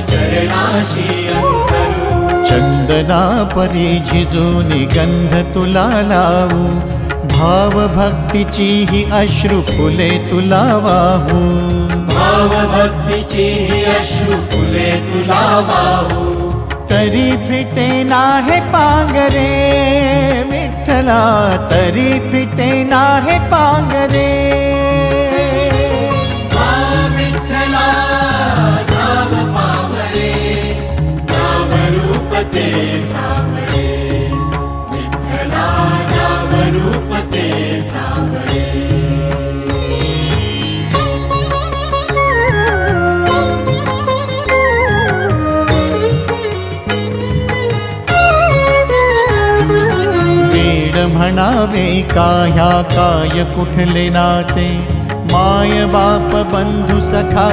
चरणाशी अंतरू। चंदना परी झिजूनी गंध तुला लावू, भाव भक्तीची ही अश्रु फुले तुला वाहू। भाव भक्तीची ही अश्रु फुले तुला वाहू। तरी फिटे नाहे पांगरे विठ्ठला, तरी फिटे नाहे पांगरे। विठ्ठला नाम पावरे, नाम रूप ते सावळे। विठ्ठला नाम रूप ते सावळे। म्हणावे काह्या काय कुठले नाते, माय बाप बंधु सखा